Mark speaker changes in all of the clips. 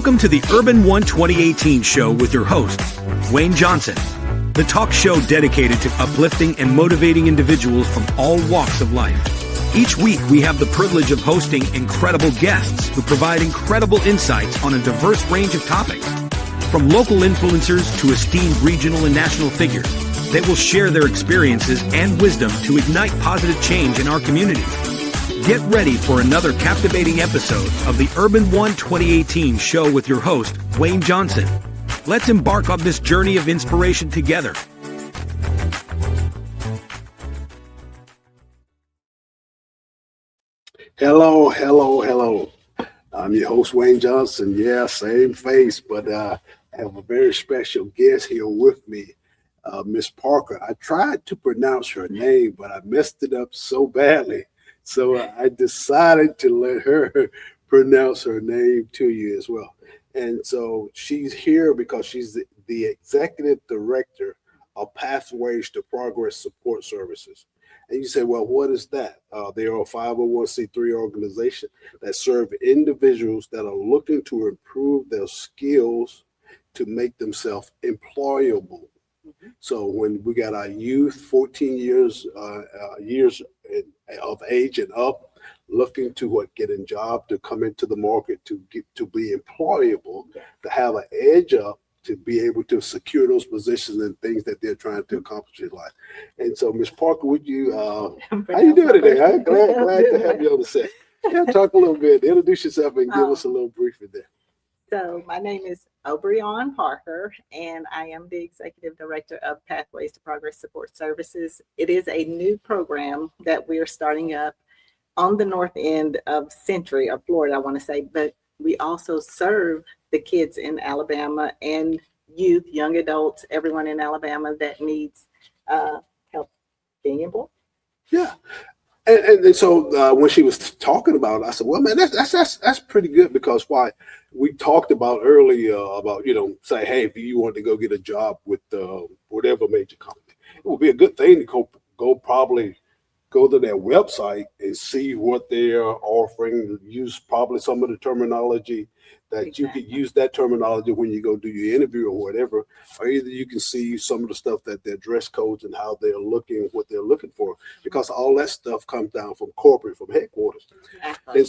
Speaker 1: Welcome to the Urban One 2018 show with your host, Wayne Johnson, the talk show dedicated to uplifting and motivating individuals from all walks of life. Each week, we have the privilege of hosting incredible guests who provide incredible insights on a diverse range of topics, from local influencers to esteemed regional and national figures. They will share their experiences and wisdom to ignite positive change in our communities. Get ready for another captivating episode of the Urban One 2018 show with your host, Wayne Johnson. Let's embark on this journey of inspiration together.
Speaker 2: Hello. I'm your host, Wayne Johnson. Yeah, same face, but I have a very special guest here with me, Miss Parker. I tried to pronounce her name, but I messed it up so badly. So I decided to let her pronounce her name to you as well. And so she's here because she's the executive director of Pathways to Progress Support Services. And you say, well, what is that? They are a 501c3 organization that serve individuals that are looking to improve their skills to make themselves employable. So when we got our youth, 14 years of age and up, looking to get a job, to come into the market, to be employable, to have an edge up, to be able to secure those positions and things that they're trying to accomplish in life. And so, Ms. Parker, would you, how you doing today? I'm glad to have you on the set. Yeah, talk a little bit, introduce yourself and give us a little briefing there.
Speaker 3: So my name is Obreonne Parker, and I am the Executive Director of Pathways to Progress Support Services. It is a new program that we are starting up on the north end of Century, or Florida, I want to say, but we also serve the kids in Alabama and youth, young adults, everyone in Alabama that needs help being employed.
Speaker 2: Yeah. And so when she was talking about it, I said, well, man, that's pretty good, because why we talked about earlier about, say, hey, if you want to go get a job with whatever major company, it would be a good thing to go to their website and see what they are offering, use probably some of the terminology that you could use that terminology when you go do your interview or whatever, or either you can see some of the stuff that their dress codes and how they're looking, what they're looking for, because all that stuff comes down from corporate, from headquarters. Exactly. And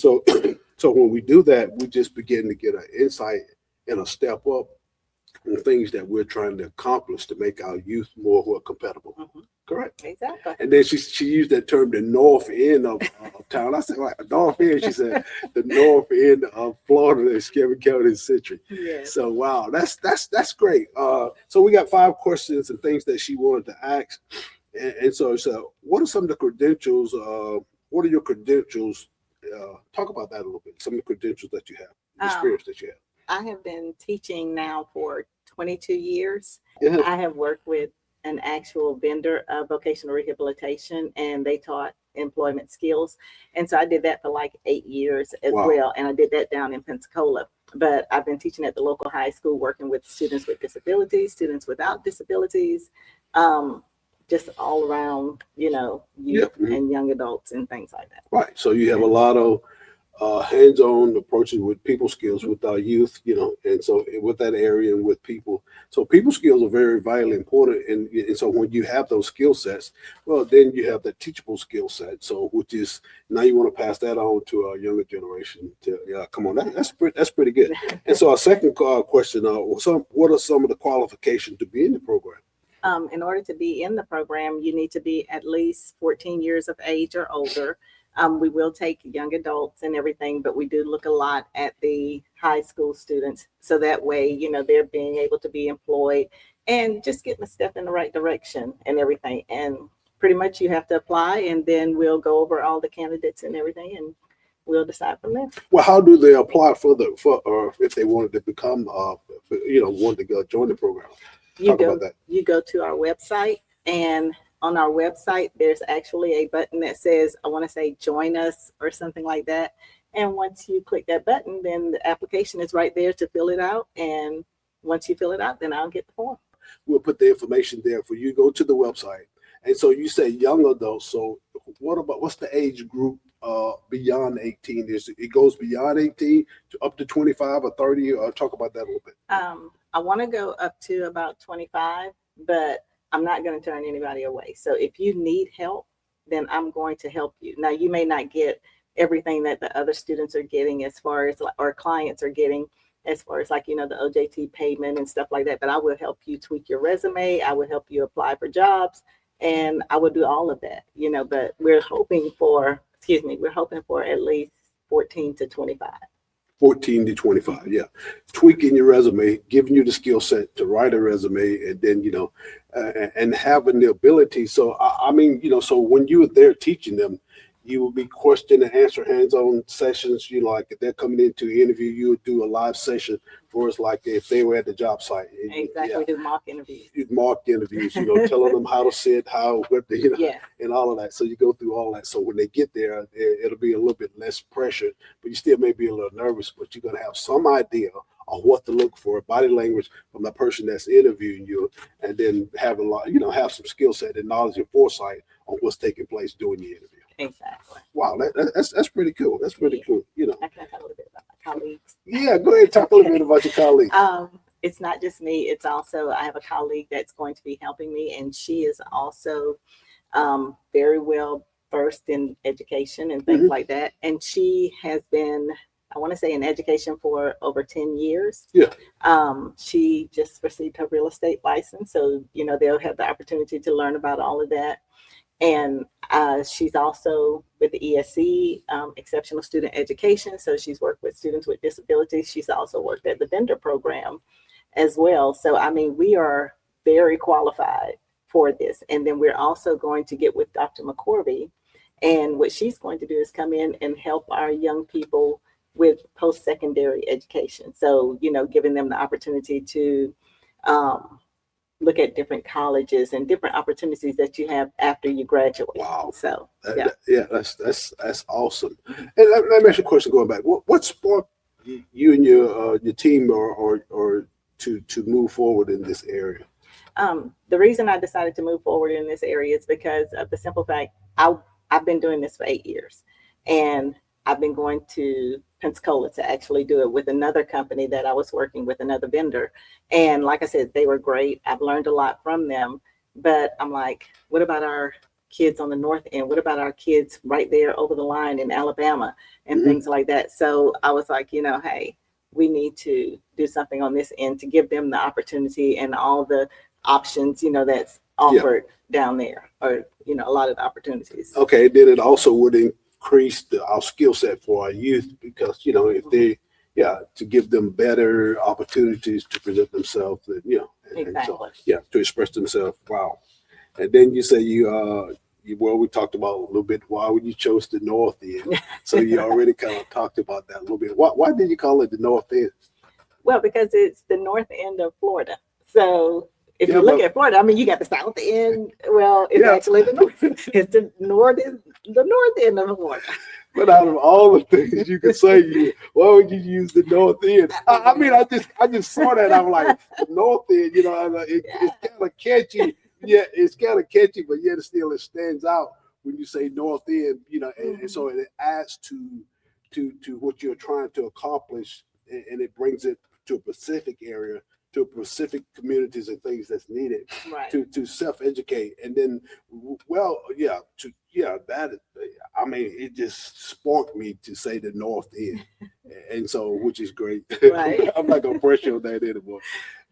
Speaker 2: so when we do that, we just begin to get an insight and a step up on things that we're trying to accomplish to make our youth more compatible. Mm-hmm. Correct.
Speaker 3: Exactly.
Speaker 2: And then she used that term, the north end of town. I said, like, north end. She said the north end of Florida, is Kevin County and Century. Yeah. So wow, that's great. So we got 5 questions and things that she wanted to ask. And so what are some of the credentials? What are your credentials? Talk about that a little bit. Some of the credentials that you have, the experience that you have.
Speaker 3: I have been teaching now for 22 years.
Speaker 2: Yeah.
Speaker 3: I have worked with an actual vendor of vocational rehabilitation, and they taught employment skills. And so I did that for like 8 years as well. And I did that down in Pensacola. But I've been teaching at the local high school, working with students with disabilities, students without disabilities, just all around, youth and young adults and things like that.
Speaker 2: Right. So you have a lot of hands-on approaches with people skills with our youth, and so with that area and with people. So people skills are very vitally important. And so when you have those skill sets, well, then you have the teachable skill set. So which is now you want to pass that on to our younger generation. Come on, that's pretty good. And so our second question, what are some of the qualifications to be in the program?
Speaker 3: In order to be in the program, you need to be at least 14 years of age or older. We will take young adults and everything, but we do look a lot at the high school students. So that way, they're being able to be employed and just getting a step in the right direction and everything. And pretty much you have to apply, and then we'll go over all the candidates and everything, and we'll decide from there.
Speaker 2: Well, how do they apply for if they wanted to become, wanted to go join the program? Talk about that.
Speaker 3: You go to our website, and on our website, there's actually a button that says, I want to say, join us or something like that. And once you click that button, then the application is right there to fill it out. And once you fill it out, then I'll get the form.
Speaker 2: We'll put the information there for you. Go to the website And so you say young adults. So what's the age group beyond 18? It goes beyond 18 to up to 25 or 30? Or talk about that a little bit.
Speaker 3: I want to go up to about 25, but I'm not going to turn anybody away. So if you need help, then I'm going to help you. Now, you may not get everything that the other students are getting as far as, or clients are getting as far as like, the OJT payment and stuff like that, but I will help you tweak your resume. I will help you apply for jobs, and I will do all of that, but we're hoping for at least 14 to 25.
Speaker 2: 14 to 25, yeah. Tweaking your resume, giving you the skill set to write a resume, and then, and having the ability. So, so when you were there teaching them, you would be question and answer hands-on sessions. Like if they're coming in to interview, you would do a live session for us, like if they were at the job site.
Speaker 3: Exactly, do mock interviews.
Speaker 2: Mock interviews, telling them how to sit, and all of that. So you go through all that. So when they get there, it'll be a little bit less pressure, but you still may be a little nervous, but you're going to have some idea of what to look for, body language from the person that's interviewing you, and then have have some skill set and knowledge and foresight on what's taking place during the interview.
Speaker 3: Exactly.
Speaker 2: Wow, that's pretty cool. That's pretty cool.
Speaker 3: I can talk a little bit about my colleagues.
Speaker 2: Yeah, go ahead. Talk a little bit about your colleagues.
Speaker 3: It's not just me. It's also, I have a colleague that's going to be helping me, and she is also very well versed in education and things like that. And she has been, I want to say, in education for over 10 years.
Speaker 2: Yeah.
Speaker 3: She just received her real estate license. So, they'll have the opportunity to learn about all of that. And she's also with the ESC, Exceptional Student Education. So she's worked with students with disabilities. She's also worked at the vendor program as well. So, we are very qualified for this. And then we're also going to get with Dr. McCorvey. And what she's going to do is come in and help our young people with post-secondary education. So, giving them the opportunity to look at different colleges and different opportunities that you have after you graduate.
Speaker 2: Wow.
Speaker 3: So
Speaker 2: that's awesome. And let me ask you a question going back. What sparked you and your team or to move forward in this area?
Speaker 3: The reason I decided to move forward in this area is because of the simple fact I've been doing this for 8 years, and I've been going to Pensacola to actually do it with another company that I was working with, another vendor. And like I said, they were great. I've learned a lot from them, but I'm like, what about our kids on the north end? What about our kids right there over the line in Alabama and things like that? So I was like, hey, we need to do something on this end to give them the opportunity and all the options, that's offered down there, or, a lot of the opportunities.
Speaker 2: Okay. Then it also would increase our skill set for our youth, because if they to give them better opportunities to present themselves, and
Speaker 3: Exactly.
Speaker 2: to express themselves. Wow. And then you say we talked about a little bit why you chose the north end. So you already kind of talked about that a little bit. Why did you call it the north end?
Speaker 3: Well, because it's the north end of Florida. So if you look at Florida, you got the south end. Well, it's actually the north. It's the north end of Florida.
Speaker 2: But out of all the things you could say, why would you use the north end? I just saw that. I'm like, the north end. It's kind of catchy. Yeah, it's kind of catchy, but yet still it stands out when you say north end. And so it adds to what you're trying to accomplish, and it brings it to a specific area, to specific communities and things that's needed to self-educate. And then, it just sparked me to say the north end. And so, which is great.
Speaker 3: Right.
Speaker 2: I'm not going to pressure on that anymore.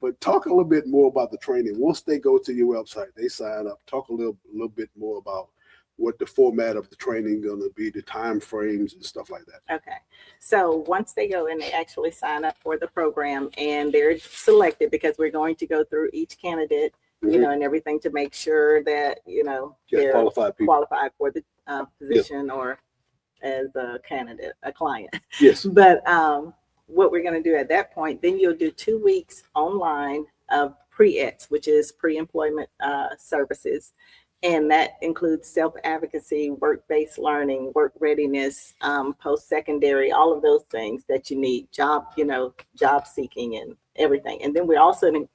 Speaker 2: But talk a little bit more about the training. Once they go to your website, they sign up, talk a little bit more about what the format of the training going to be, the time frames and stuff like that.
Speaker 3: Okay. So once they go and they actually sign up for the program, and they're selected, because we're going to go through each candidate, and everything to make sure that, they're qualified for the position or as a candidate, a client.
Speaker 2: Yes.
Speaker 3: But what we're going to do at that point, then you'll do 2 weeks online of pre-ETS, which is pre-employment services. And that includes self-advocacy, work-based learning, work readiness, post-secondary, all of those things that you need, job seeking and everything. And then we're also going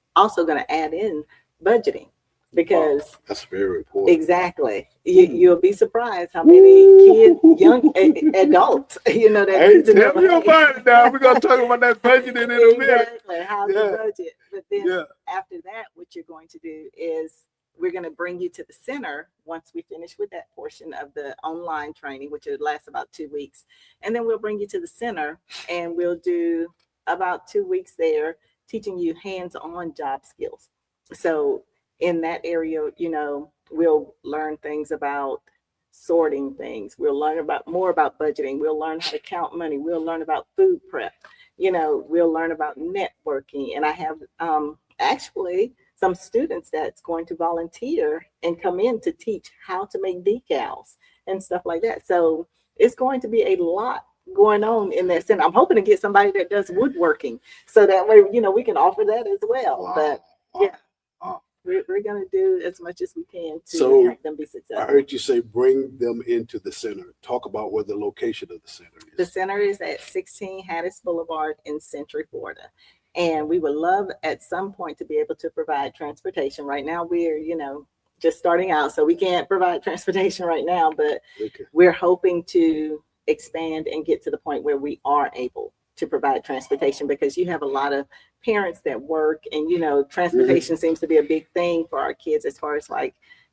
Speaker 3: to add in budgeting. because
Speaker 2: that's very important.
Speaker 3: exactly, you'll be surprised how many kids, young adults, that need to know.
Speaker 2: Tell me about it now. We're gonna talk about that budgeting in a minute.
Speaker 3: Exactly, how to budget. But then after that, what you're going to do is we're going to bring you to the center once we finish with that portion of the online training, which would last about 2 weeks. And then we'll bring you to the center and we'll do about 2 weeks there teaching you hands-on job skills. So in that area, we'll learn things about sorting things. We'll learn more about budgeting. We'll learn how to count money. We'll learn about food prep. We'll learn about networking. And I have actually some students that's going to volunteer and come in to teach how to make decals and stuff like that. So it's going to be a lot going on in that center. I'm hoping to get somebody that does woodworking so that way, we can offer that as well. Wow. But yeah, we're going to do as much as we can to help them be successful.
Speaker 2: I heard you say bring them into the center. Talk about where the location of the center is.
Speaker 3: The center is at 16 Hattis Boulevard in Century, Florida. And we would love at some point to be able to provide transportation. Right now, we're, just starting out, so we can't provide transportation right now, but we're hoping to expand and get to the point where we are able to provide transportation, because you have a lot of parents that work and, transportation seems to be a big thing for our kids as far as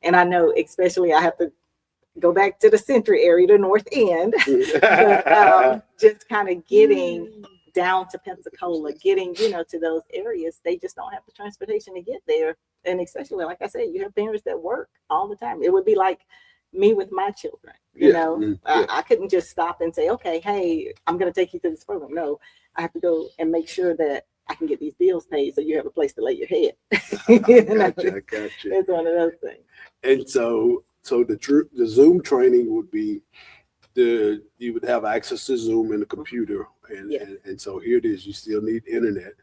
Speaker 3: and I know especially I have to go back to the Century area, the North End, but, just kind of getting down to Pensacola, getting, to those areas, they just don't have the transportation to get there. And especially, like I said, you have parents that work all the time. It would be like me with my children, I couldn't just stop and say, okay, hey, I'm going to take you to this program. No, I have to go and make sure that I can get these bills paid so you have a place to lay your head.
Speaker 2: I got you.
Speaker 3: It's one of those things.
Speaker 2: And so the Zoom training would be you would have access to Zoom and the computer. And so here it is, you still need internet.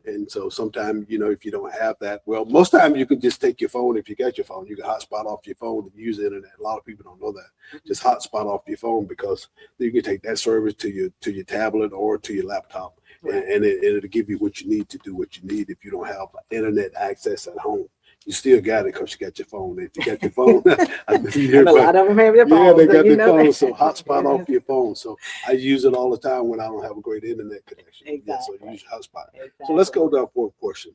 Speaker 2: And so sometimes, if you don't have that, well, most time you can just take your phone. If you got your phone, you can hotspot off your phone and use the internet. A lot of people don't know that. Just hotspot off your phone, because you can take that service to your tablet or to your laptop. Right. And it'll give you what you need to do what you need. If you don't have internet access at home, you still got it because you got your phone. If you got your phone,
Speaker 3: a lot of them have their phones.
Speaker 2: Yeah, they got their phone. So hotspot off your phone. So I use it all the time when I don't have a great internet connection.
Speaker 3: Exactly.
Speaker 2: Yeah, so you use hotspot. Exactly. So let's go down for a portion.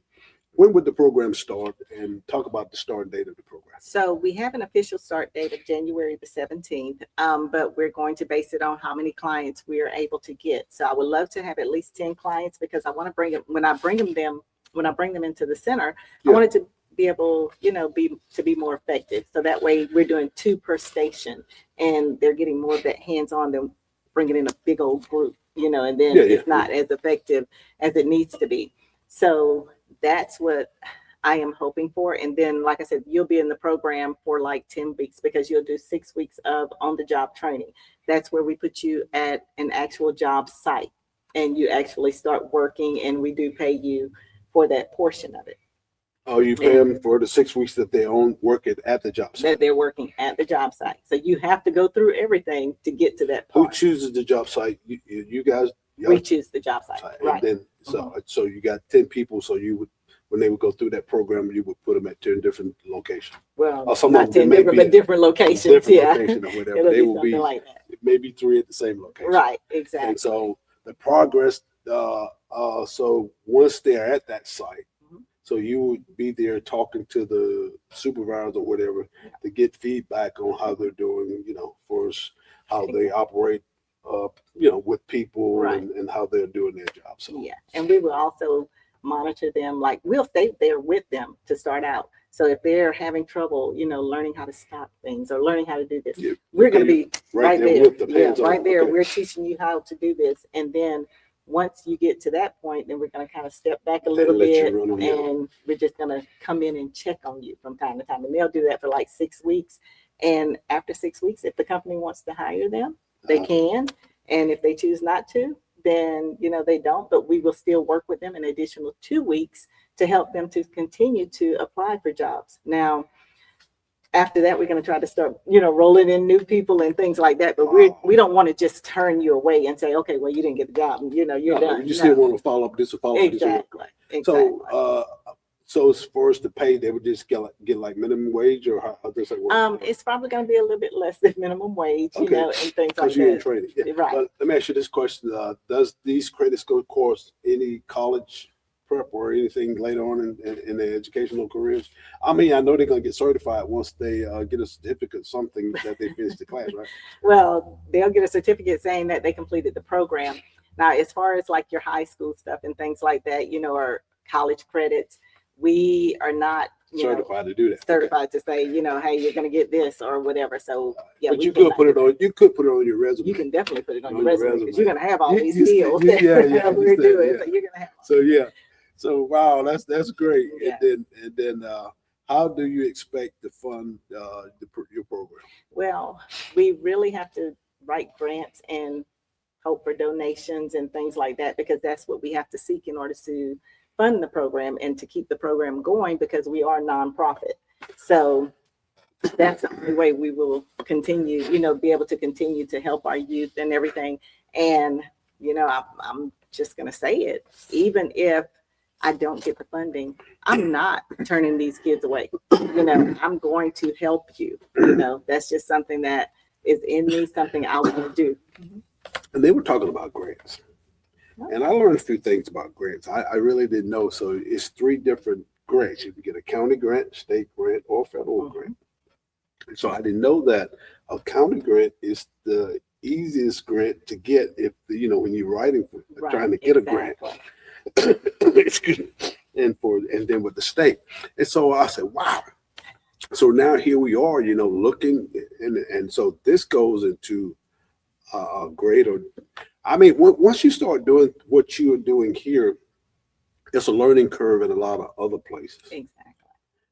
Speaker 2: When would the program start, and talk about the start date of the program?
Speaker 3: So we have an official start date of January the 17th, but we're going to base it on how many clients we are able to get. So I would love to have at least 10 clients, because I want to bring it when I bring them into the center. I wanted to be able, to be more effective. So that way we're doing 2 per station, and they're getting more of that hands-on than bringing in a big old group, and then it's not as effective as it needs to be. So that's what I am hoping for. And then, like I said, you'll be in the program for 10 weeks, because you'll do 6 weeks of on-the-job training. That's where we put you at an actual job site, and you actually start working, and we do pay you for that portion of it.
Speaker 2: Oh, you pay them for the 6 weeks that they work at the job site.
Speaker 3: That they're working at the job site. So you have to go through everything to get to that part.
Speaker 2: Who chooses the job site? You guys?
Speaker 3: We choose the job site. Right.
Speaker 2: And then, so you got 10 people. So you would, when they would go through that program, you would put them at 10 different locations.
Speaker 3: Well, some not 10 different, but different locations.
Speaker 2: Location or whatever.
Speaker 3: They will be
Speaker 2: like that. Maybe 3 at the same location.
Speaker 3: Right. Exactly.
Speaker 2: And so the progress. So once they're at that site, so you would be there talking to the supervisor or whatever to get feedback on how they're doing, for how they operate, with people and how they're doing their job. So
Speaker 3: and we will also monitor them. We'll stay there with them to start out. So if they're having trouble, learning how to stop things or learning how to do this, we're going to be right there. With them, right there. Okay. We're teaching you how to do this, and then once you get to that point, then we're going to kind of step back a little bit, and we're just going to come in and check on you from time to time. And they'll do that for 6 weeks. And after 6 weeks, if the company wants to hire them, they can. And if they choose not to, then, they don't. But we will still work with them an additional 2 weeks to help them to continue to apply for jobs. Now, after that, we're going to try to start, rolling in new people and things like that. But we don't want to just turn you away and say, okay, well, you didn't get the job. You're done.
Speaker 2: You still want to follow up this or follow
Speaker 3: exactly.
Speaker 2: this. Exactly. So as far as the pay, they would just get like minimum wage, or how does that work?
Speaker 3: It's probably going to be a little bit less than minimum wage, you
Speaker 2: Okay.
Speaker 3: know, and things like
Speaker 2: Because you're in
Speaker 3: that.
Speaker 2: training. Yeah.
Speaker 3: Right.
Speaker 2: But let me ask you this question. Does these credits go towards any college prep or anything later on in their educational careers? I mean, I know they're going to get certified once they get a certificate, something that they finished the class, right?
Speaker 3: Well, they'll get a certificate saying that they completed the program. Now, as far as like your high school stuff and things like that, you know, or college credits, we are not
Speaker 2: Certified to do that.
Speaker 3: certified to say, you know, hey, you're going to get this or whatever. So yeah,
Speaker 2: But you could put it on. You could put it on your resume.
Speaker 3: You can definitely put it on
Speaker 2: On
Speaker 3: your
Speaker 2: your
Speaker 3: resume because
Speaker 2: resume.
Speaker 3: you're going to have all these
Speaker 2: You said-
Speaker 3: skills
Speaker 2: yeah,
Speaker 3: that
Speaker 2: yeah,
Speaker 3: we're
Speaker 2: you said,
Speaker 3: doing.
Speaker 2: yeah.
Speaker 3: So you're going to have.
Speaker 2: So yeah. So wow, that's great.
Speaker 3: Yeah.
Speaker 2: And then how do you expect to fund your program?
Speaker 3: Well, we really have to write grants and hope for donations and things like that, because that's what we have to seek in order to fund the program and to keep the program going, because we are nonprofit. So that's the only way we will continue, you know, be able to continue to help our youth and everything. And, you know, I'm just going to say it, even if I don't get the funding, I'm not turning these kids away. You know, I'm going to help you. You know, that's just something that is in me, something I want to do.
Speaker 2: And they were talking about grants. And I learned a few things about grants. I really didn't know. So it's 3 different grants. You can get a county grant, state grant, or federal grant. And so I didn't know that a county grant is the easiest grant to get if, you know, when you're writing, trying to get a grant. Excuse me. And then with the state. And so I said, wow. So now here we are, you know, looking, and so this goes into a greater, I mean, once you start doing what you are doing here, it's a learning curve in a lot of other places.
Speaker 3: Exactly.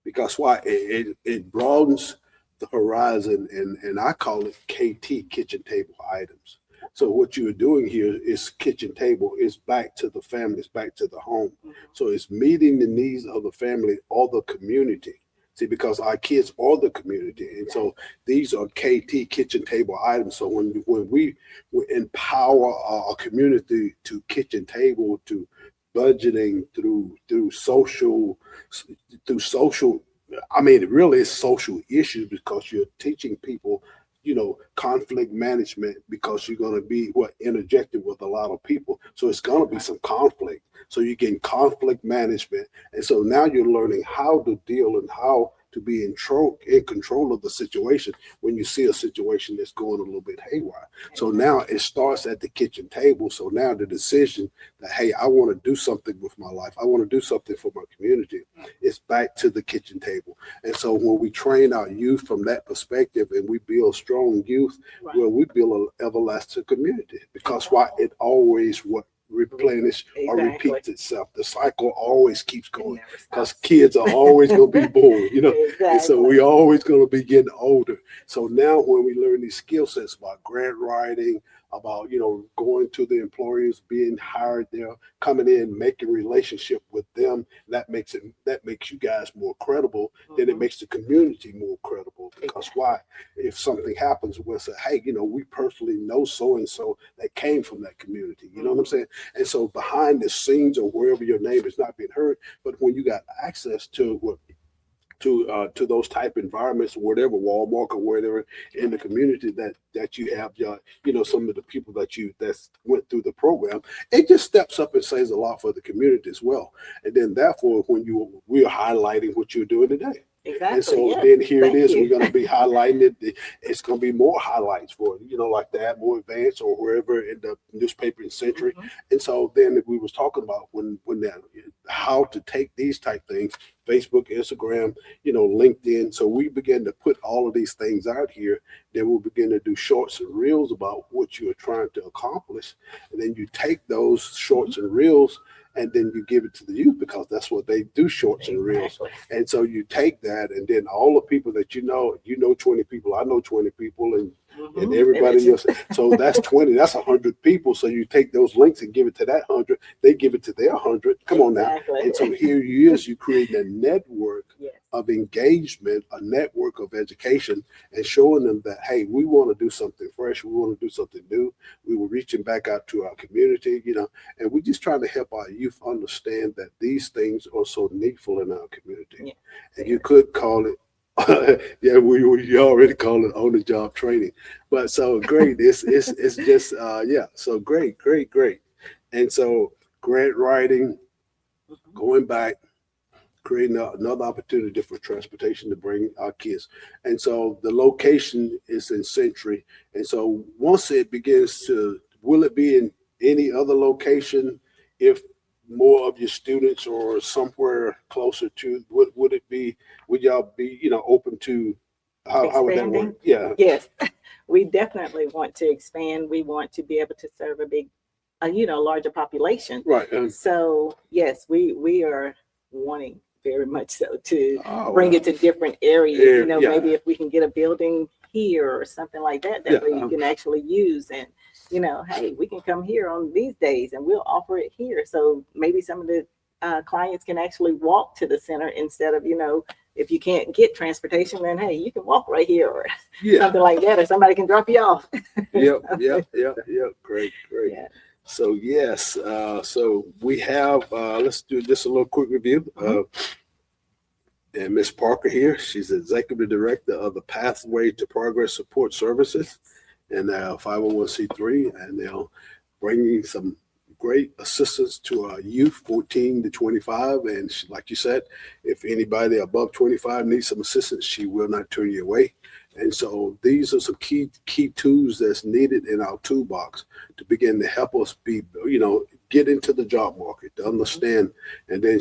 Speaker 2: Because why? It broadens the horizon, and I call it KT, kitchen table items. So what you're doing here is kitchen table is back to the family, it's back to the home. So it's meeting the needs of the family or the community. See, because our kids are the community. And so these are KT, kitchen table items. So when we empower our community to kitchen table, to budgeting, through social, I mean, it really is social issues, because you're teaching people, you know, conflict management, because you're going to be interjected with a lot of people. So it's going to be some conflict. So you're getting conflict management. And so now you're learning how to deal and how to be in control of the situation when you see a situation that's going a little bit haywire. So now it starts at the kitchen table. So now the decision that, hey, I want to do something with my life, I want to do something for my community, it's back to the kitchen table. And so when we train our youth from that perspective and we build strong youth, well, we build an everlasting community, because why? It always replenish or repeats itself. The cycle always keeps going, because kids are always going to be born, you know, and so we always going to be getting older. So now when we learn these skill sets about grant writing, about, you know, going to the employers, being hired there, coming in, making relationship with them, that makes you guys more credible. Then it makes the community more credible, because why? If something happens, we'll say, hey, you know, we personally know so-and-so that came from that community. You know what I'm saying? And so behind the scenes, or wherever your name is not being heard, but when you got access to those type environments, whatever, Walmart or whatever in the community that you have, you know, some of the people that went through the program, it just steps up and says a lot for the community as well. And then therefore, when we're highlighting what you're doing today.
Speaker 3: Exactly.
Speaker 2: And so then here it is, we're going to be highlighting it. It's going to be more highlights for it, you know, like that, more advanced, or wherever in the newspaper in Century. And so then we was talking about when that, how to take these type things, Facebook, Instagram, you know, LinkedIn. So we begin to put all of these things out here. Then we'll begin to do shorts and reels about what you're trying to accomplish. And then you take those shorts and reels, and then you give it to the youth, because that's what they do, shorts and reels. And so you take that, and then all the people that you know 20 people, I know 20 people, and and everybody else. So that's 20. That's 100 people. So you take those links and give it to that 100. They give it to their 100. Come on now. And so here you is. You create a network of engagement, a network of education, and showing them that, hey, we want to do something fresh. We want to do something new. We were reaching back out to our community, and we're just trying to help our youth understand that these things are so needful in our community. And you could call it, we already call it on-the-job training. But so great, it's just so great. And so grant writing, going back, creating another opportunity for transportation to bring our kids. And so the location is in Century. And so once it begins to, will it be in any other location if more of your students or somewhere closer to, would y'all be, open to how would that work? Yeah.
Speaker 3: Yes, we definitely want to expand. We want to be able to serve a larger population.
Speaker 2: Right.
Speaker 3: So yes, we are wanting very much so to bring it to different areas. Maybe if we can get a building here or something like that we can actually use, and hey, we can come here on these days and we'll offer it here. So maybe some of the clients can actually walk to the center instead of, if you can't get transportation, then hey, you can walk right here or something like that, or somebody can drop you off.
Speaker 2: Yep. Great. Yeah. So yes, so we have, let's do just a little quick review. And Ms. Parker here, she's the Executive Director of the Pathway to Progress Support Services and 501c3, and they're bringing some great assistance to our youth 14 to 25. And like you said, if anybody above 25 needs some assistance, she will not turn you away. And so these are some key tools that's needed in our toolbox to begin to help us be, get into the job market, to understand. And then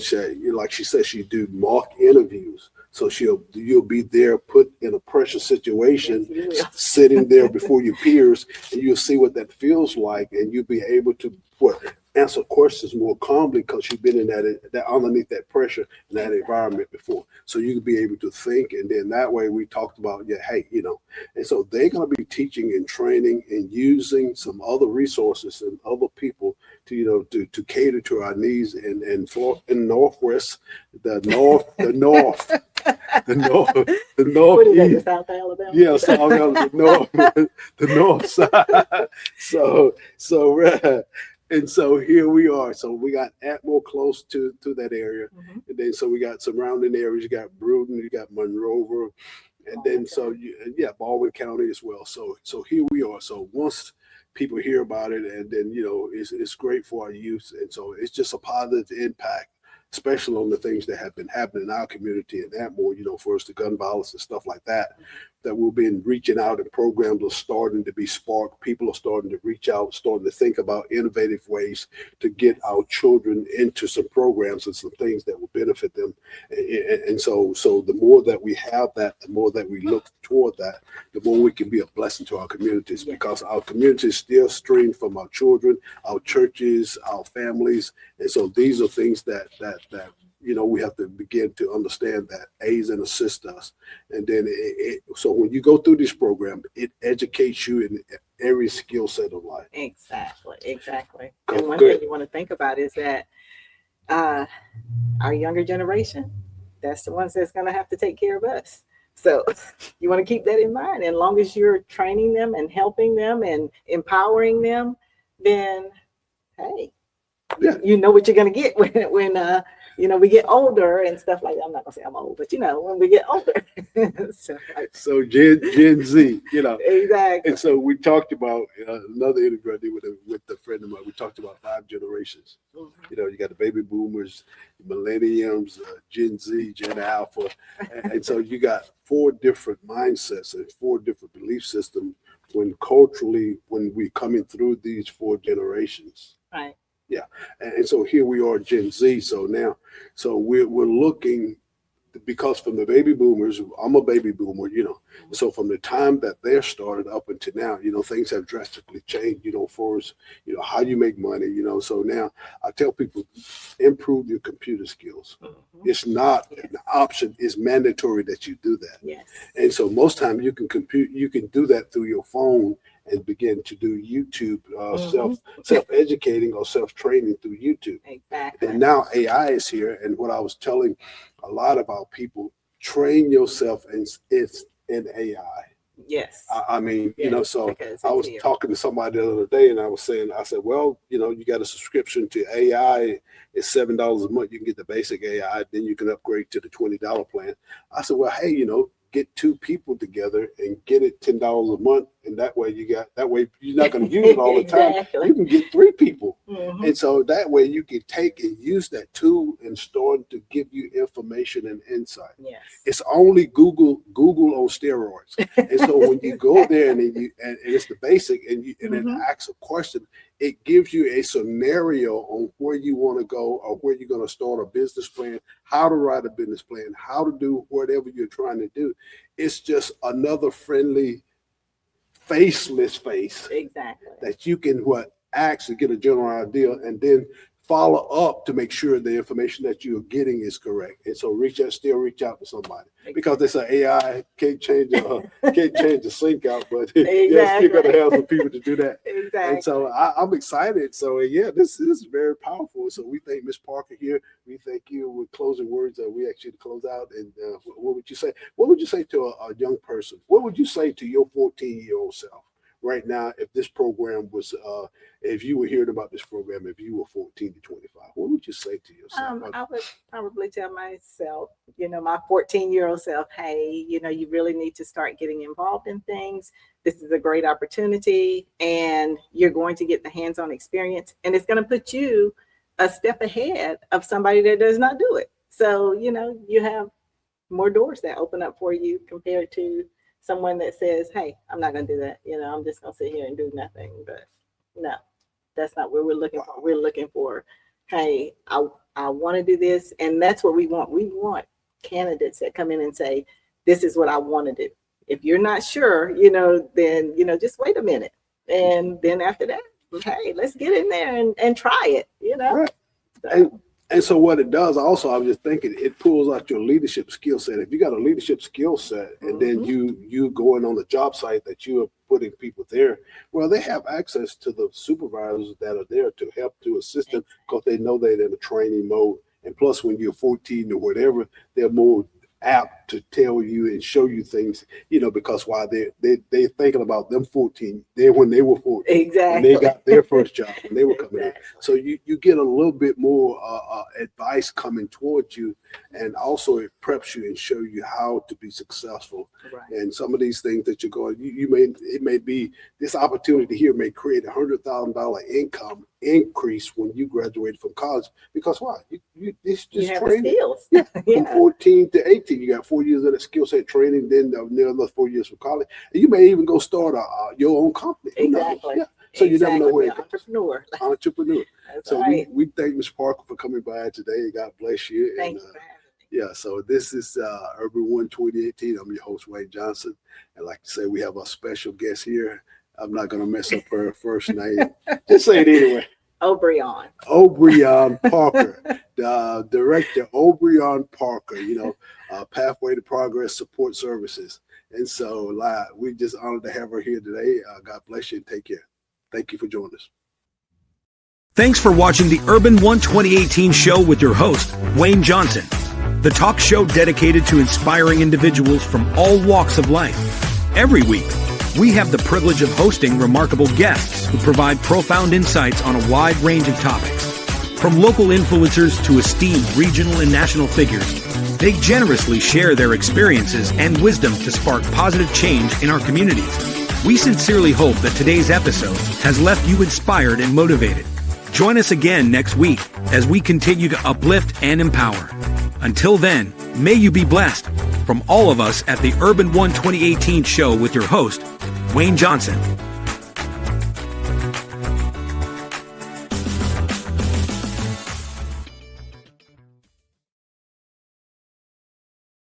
Speaker 2: like she said, she do mock interviews. So you'll be there put in a pressure situation, sitting there before your peers, and you'll see what that feels like, and you'll be able to answer questions more calmly because you've been in that underneath that pressure in that environment before. So you can be able to think, and then that way we talked about, and so they're going to be teaching and training and using some other resources and other people to cater to our needs in Northwest, the North.
Speaker 3: What is that, South Alabama?
Speaker 2: Yeah, South Alabama, the North side. So and so here we are. So we got Atmore close to that area, and then so we got surrounding areas. You got Brewton, you got Monroe, and then Baldwin County as well. So here we are. So once people hear about it, and then it's great for our youth, and so it's just a positive impact, especially on the things that have been happening in our community and Atmore, for us, the gun violence and stuff like that we've been reaching out, and programs are starting to be sparked. People are starting to reach out, starting to think about innovative ways to get our children into some programs and some things that will benefit them. And so the more that we have that, the more that we look toward that, the more we can be a blessing to our communities, because our communities still stream from our children, our churches, our families. And so these are things that we have to begin to understand that aids and assist us. And then so when you go through this program, it educates you in every skill set of life.
Speaker 3: Exactly. And one thing you want to think about is that our younger generation, that's the ones that's going to have to take care of us. So you want to keep that in mind. And as long as you're training them and helping them and empowering them, then hey, you know what you're going to get when we get older and stuff like that. I'm not gonna say I'm old, but when we get older.
Speaker 2: So Gen Z,
Speaker 3: Exactly.
Speaker 2: And so we talked about another interview I did with a friend of mine. We talked about 5 generations. You got the baby boomers, millenniums, Gen Z, Gen Alpha, and so you got 4 different mindsets and 4 different belief systems when we coming through these 4 generations.
Speaker 3: Right.
Speaker 2: Yeah, and so here we are, Gen Z. So now, we're looking because from the baby boomers, I'm a baby boomer, so from the time that they're started up until now, things have drastically changed, for us, how you make money, so now I tell people, improve your computer skills. It's not an option, it's mandatory that you do that.
Speaker 3: Yes.
Speaker 2: And so most times you can do that through your phone and begin to do YouTube, self-educating or self-training through YouTube.
Speaker 3: Exactly.
Speaker 2: And now AI is here. And what I was telling a lot of our people, train yourself in AI.
Speaker 3: Yes.
Speaker 2: I mean,
Speaker 3: Yes,
Speaker 2: so
Speaker 3: because
Speaker 2: I was
Speaker 3: it's here.
Speaker 2: talking to somebody the other day and I said, well, you got a subscription to AI. It's $7 a month. You can get the basic AI. Then you can upgrade to the $20 plan. I said, well, hey, get two people together and get it $10 a month. And that way you're not going to use it all the time.
Speaker 3: Exactly.
Speaker 2: You can get 3 people.
Speaker 3: Mhm.
Speaker 2: And so that way you can take and use that tool and start to give you information and insight.
Speaker 3: Yes.
Speaker 2: It's only Google on steroids. And so when you go there and it's the basic and it asks a question, it gives you a scenario on where you want to go or where you're going to start a business plan, how to write a business plan, how to do whatever you're trying to do. It's just another friendly, faceless face
Speaker 3: Exactly.
Speaker 2: that you can ask to get a general idea and then follow up to make sure the information that you're getting is correct. And so still reach out to somebody because they say AI can't change the sync out, but you're still gonna have some people to do that.
Speaker 3: Exactly.
Speaker 2: And so I'm excited. So this is very powerful. So we thank Ms. Parker here. We thank you with closing words. We actually close out. And what would you say? What would you say to a young person? What would you say to your 14-year-old self right now if this program was if you were hearing about this program, if you were 14 to 25, what would you say to yourself?
Speaker 3: I would probably tell myself, my 14-year-old self, hey, you really need to start getting involved in things. This is a great opportunity and you're going to get the hands-on experience and it's going to put you a step ahead of somebody that does not do it. So, you have more doors that open up for you compared to someone that says, hey, I'm not going to do that. I'm just going to sit here and do nothing. But no, that's not what we're looking for. We're looking for, hey, I want to do this. And that's what we want. We want candidates that come in and say, this is what I want to do. If you're not sure, then, just wait a minute. And then after that, hey, let's get in there and try it,
Speaker 2: Right.
Speaker 3: So.
Speaker 2: And so what it does also, I was just thinking, it pulls out your leadership skill set. If you got a leadership skill set and then you going on the job site that you are putting people there, well, they have access to the supervisors that are there to help to assist them because they know they're in a training mode. And plus, when you're 14 or whatever, they're more apt to tell you and show you things, because while they're thinking about them 14, when they were 14,
Speaker 3: Exactly.
Speaker 2: when they got their first job, when they were coming in.
Speaker 3: Exactly.
Speaker 2: So you get a little bit more advice coming towards you, and also it preps you and show you how to be successful.
Speaker 3: Right.
Speaker 2: And some of these things that you're going, it may be this opportunity here may create $100,000 income increase when you graduated from college, because why? It's just
Speaker 3: You have the
Speaker 2: training.
Speaker 3: skills.
Speaker 2: Yeah.
Speaker 3: Yeah.
Speaker 2: From 14 to 18, you got 4 years of that skill set training, then another 4 years from college. And you may even go start your own company. Who knows?
Speaker 3: Exactly.
Speaker 2: Yeah. So you never know where it
Speaker 3: Exactly.
Speaker 2: goes.
Speaker 3: Entrepreneur. That's
Speaker 2: So
Speaker 3: right.
Speaker 2: we thank Ms. Parker for coming by today. God bless you.
Speaker 3: Thank
Speaker 2: And,
Speaker 3: you for having me.
Speaker 2: yeah, so this is Urban One 2018. I'm your host, Wayne Johnson. And like I say, we have a special guest here. I'm not going to mess up her first name. Just say it anyway.
Speaker 3: Obreonne.
Speaker 2: Obreonne Parker, the director, Obreonne Parker, Pathway to Progress Support Services. And so we just honored to have her here today. God bless you and take care. Thank you for joining us.
Speaker 1: Thanks for watching the Urban One 2018 show with your host, Wayne Johnson, the talk show dedicated to inspiring individuals from all walks of life. Every week, we have the privilege of hosting remarkable guests who provide profound insights on a wide range of topics. From local influencers to esteemed regional and national figures, they generously share their experiences and wisdom to spark positive change in our communities. We sincerely hope that today's episode has left you inspired and motivated. Join us again next week as we continue to uplift and empower. Until then, may you be blessed. From all of us at the Urban One 2018 show with your host, Wayne Johnson.